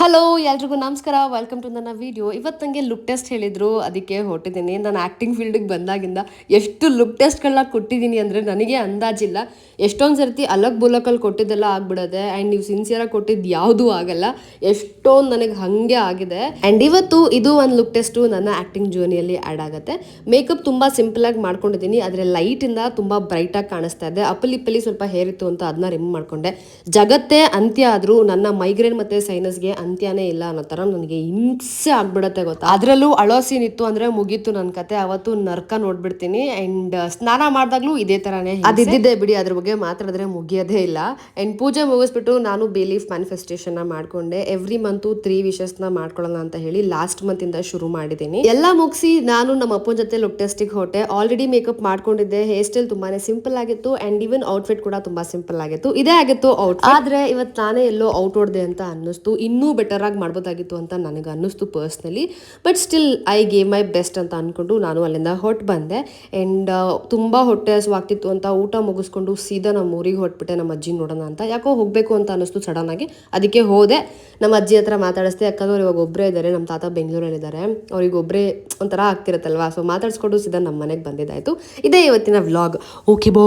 Hello ಎಲ್ರಿಗೂ ನಮಸ್ಕಾರ, welcome to ನನ್ನ ವಿಡಿಯೋ. ಇವತ್ತು ನನಗೆ ಲುಕ್ ಟೆಸ್ಟ್ ಹೇಳಿದ್ರು, ಅದಕ್ಕೆ ಹೊರಟಿದ್ದೀನಿ. ನಾನು ಆ್ಯಕ್ಟಿಂಗ್ ಫೀಲ್ಡಿಗೆ ಬಂದಾಗಿಂದ ಎಷ್ಟು ಲುಕ್ ಟೆಸ್ಟ್ಗಳನ್ನ ಕೊಟ್ಟಿದ್ದೀನಿ ಅಂದರೆ ನನಗೆ ಅಂದಾಜಿಲ್ಲ. ಎಷ್ಟೊಂದು ಸರ್ತಿ ಅಲಕ್ ಬುಲಕಲ್ಲಿ ಕೊಟ್ಟಿದ್ದೆಲ್ಲ ಆಗ್ಬಿಡೋದೆ, ಆ್ಯಂಡ್ ನೀವು ಸಿನ್ಸಿಯರಾಗಿ ಕೊಟ್ಟಿದ್ದು ಯಾವುದೂ ಆಗಲ್ಲ. ಎಷ್ಟೊಂದು ನನಗೆ ಹಾಗೆ ಆಗಿದೆ. ಆ್ಯಂಡ್ ಇವತ್ತು ಇದು ಒಂದು ಲುಕ್ ಟೆಸ್ಟು ನನ್ನ ಆ್ಯಕ್ಟಿಂಗ್ ಜರ್ನಿಯಲ್ಲಿ ಆ್ಯಡ್ ಆಗುತ್ತೆ. ಮೇಕಪ್ ತುಂಬ ಸಿಂಪಲಾಗಿ ಮಾಡ್ಕೊಂಡಿದ್ದೀನಿ, ಆದರೆ ಲೈಟಿಂದ ತುಂಬ ಬ್ರೈಟಾಗಿ ಕಾಣಿಸ್ತಾ ಇದೆ. ಅಪ್ಪಲಿಪ್ಪಲ್ಲಿ ಸ್ವಲ್ಪ ಹೇರ್ ಇತ್ತು ಅಂತ ಅದನ್ನ ರಿಮೂವ್ ಮಾಡಿಕೊಂಡೆ. ಜಗತ್ತೇ ಅಂತ್ಯ ಆದರೂ ನನ್ನ ಮೈಗ್ರೇನ್ ಮತ್ತು ಸೈನಸ್ಗೆ ಅಂತ್ಯನೇ ಇಲ್ಲ ಅನ್ನೋ ಥರ ನನಗೆ ಹಿಂಸೆ ಆಗ್ಬಿಡತ್ತೆ ಗೊತ್ತಾ. ಅದರಲ್ಲೂ ಅಳೋ ಸೀನ್ ಇತ್ತು ಅಂದರೆ ಮುಗೀತು ನನ್ನ ಕತೆ. ಅವತ್ತು ನರ್ಕ ನೋಡ್ಬಿಡ್ತೀನಿ. ಆ್ಯಂಡ್ ಸ್ನಾನ ಮಾಡಿದಾಗ್ಲೂ ಇದೇ ಥರನೇ ಅದಿದ್ದಿದ್ದೆ ಬಿಡಿ, ಅದ್ರ ಬಗ್ಗೆ ಮಾತಾಡಿದ್ರೆ ಮುಗಿಯೋದೇ ಇಲ್ಲ. ಆ್ಯಂಡ್ ಪೂಜೆ ಮುಗಿಸ್ಬಿಟ್ಟು ನಾನು ಬೇಲೀಫ್ ಮ್ಯಾನಿಫೆಸ್ಟೇಷನ್ನ ಮಾಡ್ಕೊಂಡೆ. ಎವ್ರಿ ಮಂತು 3 ವಿಶಸ್ನ ಮಾಡ್ಕೊಳ್ಳೋಣ ಅಂತ ಹೇಳಿ ಲಾಸ್ಟ್ ಮಂತಿಂದ ಶುರು ಮಾಡಿದ್ದೀನಿ. ಎಲ್ಲ ಮುಗಿಸಿ ನಾನು ನಮ್ಮ ಅಪ್ಪನ ಜೊತೆ ಲುಕ್ ಟೆಸ್ಟಿಗೆ ಹೊಟ್ಟೆ. ಆಲ್ರೆಡಿ ಮೇಕಪ್ ಮಾಡ್ಕೊಂಡಿದ್ದೆ, ಹೇರ್ ಸ್ಟೈಲ್ ತುಂಬಾನೇ ಸಿಂಪಲ್ ಆಗಿತ್ತು, ಆ್ಯಂಡ್ ಈವನ್ ಔಟ್ಫಿಟ್ ಕೂಡ ತುಂಬಾ ಸಿಂಪಲ್ ಆಗಿತ್ತು. ಇದೇ ಆಗಿತ್ತು ಔಟ್. ಆದ್ರೆ ಇವತ್ತು ನಾನೇ ಎಲ್ಲೋ ಔಟ್ ಹೊಡ್ದೆ ಅಂತ ಅನ್ನಿಸ್ತು. ಇನ್ನೂ ಬೆಟರ್ ಆಗಿ ಮಾಡ್ಬೋದಾಗಿತ್ತು ಅಂತ ನನಗೆ ಅನ್ನಿಸ್ತು personally. But still I gave my best ಅಂತ ಅಂದ್ಕೊಂಡು ನಾನು ಅಲ್ಲಿಂದ ಹೊಟ್ಟು ಬಂದೆ. ಆ್ಯಂಡ್ ತುಂಬ ಹೊಟ್ಟೆ ಹಸುವಾಗ್ತಿತ್ತು ಅಂತ ಊಟ ಮುಗಿಸ್ಕೊಂಡು ಸೀದಾ ನಮ್ಮ ಊರಿಗೆ ಹೊಟ್ಬಿಟ್ಟೆ ನಮ್ಮ ಅಜ್ಜಿ ನೋಡೋಣ ಅಂತ. ಯಾಕೋ ಹೋಗಬೇಕು ಅಂತ ಅನ್ನಿಸ್ತು ಸಡನ್ ಆಗಿ. ಅದಕ್ಕೆ ಹೋದೆ, ನಮ್ಮ ಅಜ್ಜಿ ಹತ್ರ ಮಾತಾಡಿಸ್ದೆ. ಯಾಕಂದ್ರೆ ಇವಾಗ ಒಬ್ಬರೇ ಇದ್ದಾರೆ, ನಮ್ಮ ತಾತ ಬೆಂಗಳೂರಲ್ಲಿದ್ದಾರೆ, ಅವ್ರಿಗೆ ಒಬ್ಬರೇ ಒಂಥರ ಆಗ್ತಿರುತ್ತಲ್ವಾ. ಸೊ ಮಾತಾಡ್ಸ್ಕೊಂಡು ಸೀದಾ ನಮ್ಮ ಮನೆಗೆ ಬಂದಿದ್ದಾಯಿತು. ಇದೇ ಇವತ್ತಿನ ವ್ಲಾಗ್. ಓಕೆ ಬೋ.